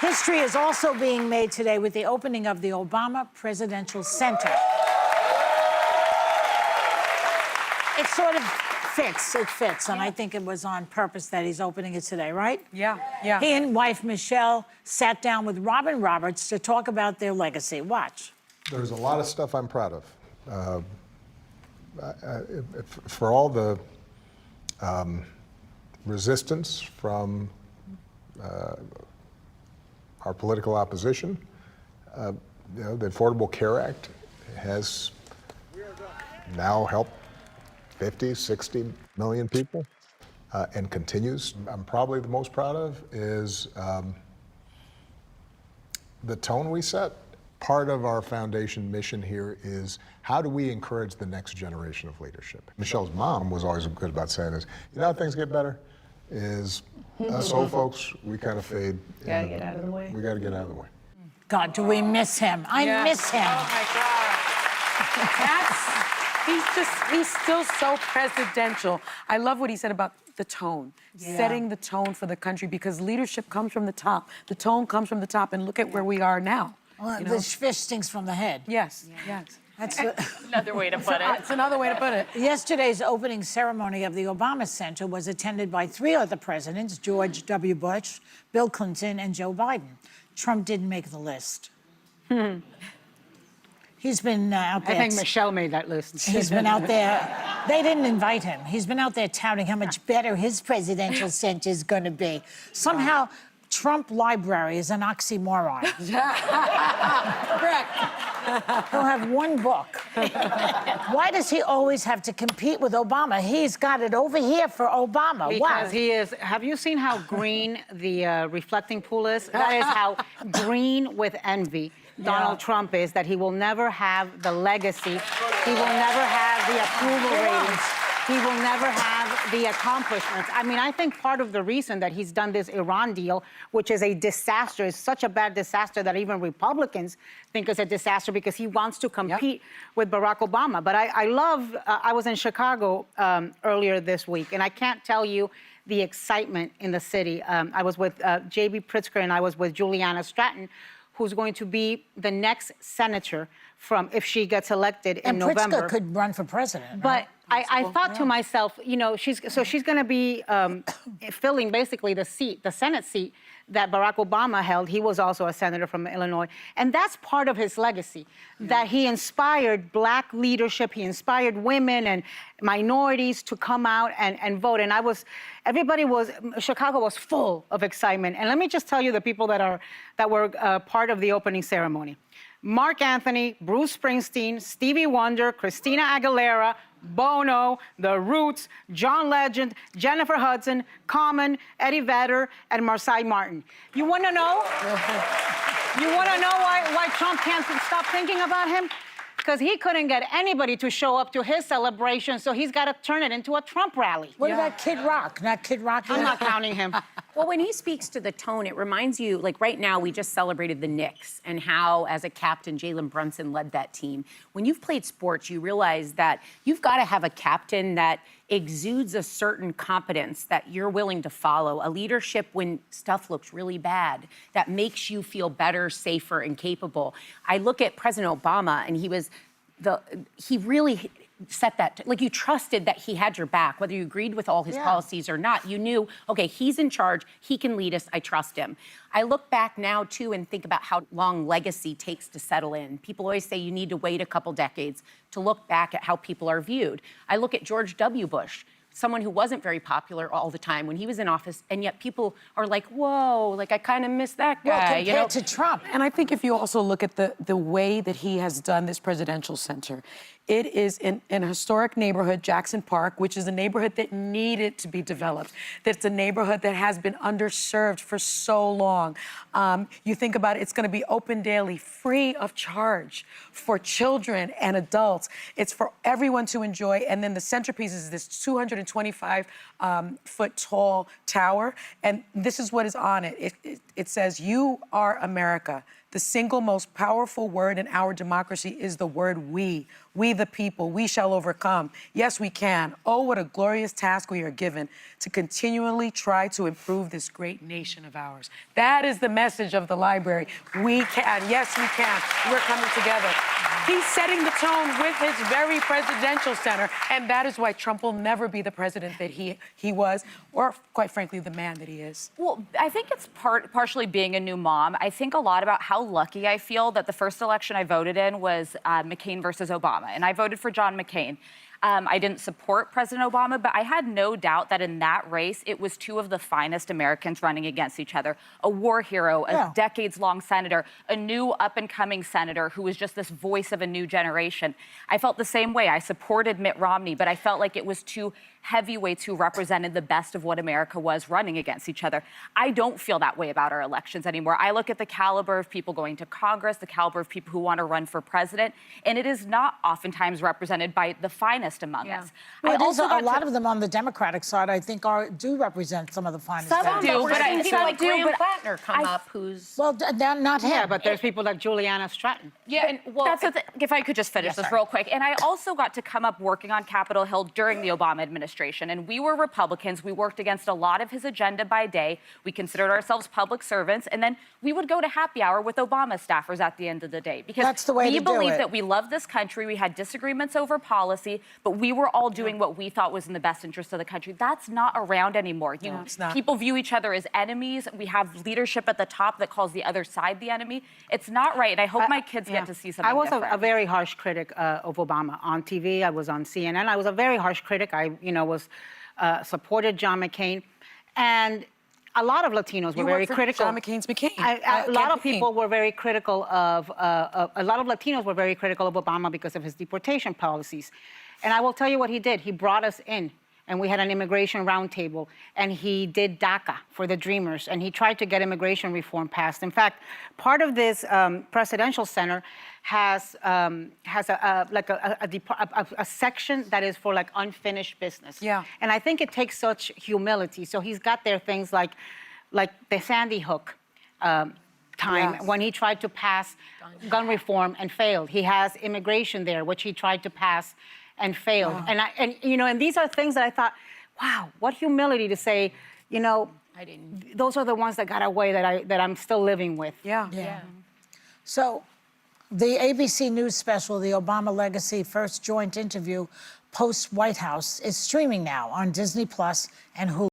History is also being made today with the opening of the Obama Presidential Center. It sort of fits, and I think it was on purpose that he's opening it today, right? Yeah. He and wife Michelle sat down with Robin Roberts to talk about their legacy. Watch. There's a lot of stuff I'm proud of. For all the resistance from our political opposition, the Affordable Care Act has now helped 50, 60 million people and continues. I'm probably the most proud of is the tone we set. Part of our foundation mission here is how do we encourage the next generation of leadership? Michelle's mom was always good about saying this. You know how things get better? Is us old folks, we kind of fade. Gotta get out of the way. We gotta get out of the way. God, do we miss him? I miss him. Oh my God. He's still so presidential. I love what he said about the tone, setting the tone for the country, because leadership comes from the top. The tone comes from the top, and look at where we are now. Well, you know? the fish stinks from the head. Yes. That's Another way to put it. It's another way to put it. Yesterday's opening ceremony of the Obama Center was attended by 3 other presidents, George W. Bush, Bill Clinton, and Joe Biden. Trump didn't make the list. He's been out there. I think Michelle made that list. He's been out there. They didn't invite him. He's been out there touting how much better his presidential center is going to be. Somehow, Trump Library is an oxymoron. Correct. He'll have one book. Why does he always have to compete with Obama? He's got it over here for Obama. Because Why? he is, have you seen how green the reflecting pool is? That is how green with envy Donald Trump is, that he will never have the legacy. He will never have the approval ratings. He will never have the accomplishments. I mean, I think part of the reason that he's done this Iran deal, which is a disaster, is such a bad disaster that even Republicans think it's a disaster, because he wants to compete with Barack Obama. But I was in Chicago earlier this week, and I can't tell you the excitement in the city. I was with J.B. Pritzker, and I was with Juliana Stratton, who's going to be the next senator if she gets elected in November. And Pritzker could run for president, But right? I thought to myself, you know, she's going to be filling basically the Senate seat that Barack Obama held. He was also a senator from Illinois. And that's part of his legacy, that he inspired Black leadership. He inspired women and minorities to come out and vote. And Chicago was full of excitement. And let me just tell you the people that were part of the opening ceremony. Mark Anthony, Bruce Springsteen, Stevie Wonder, Christina Aguilera, Bono, The Roots, John Legend, Jennifer Hudson, Common, Eddie Vedder, and Marsai Martin. You want to know? Why Trump can't stop thinking about him? Because he couldn't get anybody to show up to his celebration, so he's got to turn it into a Trump rally. What about Kid Rock? Not Kid Rock? I'm not counting him. Well, when he speaks to the tone, it reminds you, like right now, we just celebrated the Knicks and how, as a captain, Jalen Brunson led that team. When you've played sports, you realize that you've got to have a captain that exudes a certain competence that you're willing to follow, a leadership when stuff looks really bad, that makes you feel better, safer, and capable. I look at President Obama, and he really set that, like you trusted that he had your back, whether you agreed with all his policies or not. You knew, okay, he's in charge, he can lead us, I trust him. I look back now too and think about how long legacy takes to settle in. People always say you need to wait a couple decades to look back at how people are viewed. I look at George W. Bush, someone who wasn't very popular all the time when he was in office, and yet people are like, whoa, like I kind of miss that guy. Well, compared to Trump. And I think if you also look at the way that he has done this presidential center, it is in a historic neighborhood, Jackson Park, which is a neighborhood that needed to be developed. That's a neighborhood that has been underserved for so long. You think about it, it's going to be open daily, free of charge for children and adults. It's for everyone to enjoy. And then the centerpiece is this 225-foot tall tower. And this is what is on it. It says, "You are America. The single most powerful word in our democracy is the word we. We the people, we shall overcome. Yes, we can. Oh, what a glorious task we are given to continually try to improve this great nation of ours. That is the message of the library. We can. Yes, we can. We're coming together. He's setting the tone with his very presidential center, and that is why Trump will never be the president that he was, or quite frankly, the man that he is. Well, I think it's partially being a new mom. I think a lot about how lucky I feel that the first election I voted in was McCain versus Obama, and I voted for John McCain. I didn't support President Obama, but I had no doubt that in that race, it was two of the finest Americans running against each other. A war hero, a decades-long senator, a new up-and-coming senator who was just this voice of a new generation. I felt the same way. I supported Mitt Romney, but I felt like it was two heavyweights who represented the best of what America was running against each other. I don't feel that way about our elections anymore. I look at the caliber of people going to Congress, the caliber of people who want to run for president, and it is not oftentimes represented by the finest among us. Well, it is a lot of them on the Democratic side, I think, do represent some of the finest. Some candidates. do, but I People like Graham but Plattner come up, who's... Well, not him. Yeah, but there's people like Juliana Stratton. Yeah, and that's the thing. If I could just finish this real quick. And I also got to come up working on Capitol Hill during the Obama administration. And we were Republicans. We worked against a lot of his agenda by day. We considered ourselves public servants. And then we would go to happy hour with Obama staffers at the end of the day. Because that's the way we to do believe it. that we love this country. We had disagreements over policy, but we were all doing what we thought was in the best interest of the country. That's not around anymore. It's not. People view each other as enemies. We have leadership at the top that calls the other side the enemy. It's not right. And I hope my kids get to see something I was different. a very harsh critic of Obama on TV. I was on CNN. I was a very harsh critic. I, was supported John McCain, and a lot of Latinos were very critical. John McCain's McCain. A lot of people were very critical of. A lot of Latinos were very critical of Obama because of his deportation policies, and I will tell you what he did. He brought us in. And we had an immigration roundtable, and he did DACA for the Dreamers, and he tried to get immigration reform passed. In fact, part of this presidential center has a section that is for like unfinished business. Yeah. And I think it takes such humility. So he's got there things like the Sandy Hook time when he tried to pass gun reform and failed. He has immigration there, which he tried to pass and failed. And and these are things that I thought, wow, what humility to say, I didn't. Those are the ones that got away that I'm still living with. Yeah. So the ABC News special, The Obama Legacy, First Joint Interview, Post-White House, is streaming now on Disney Plus and Hulu.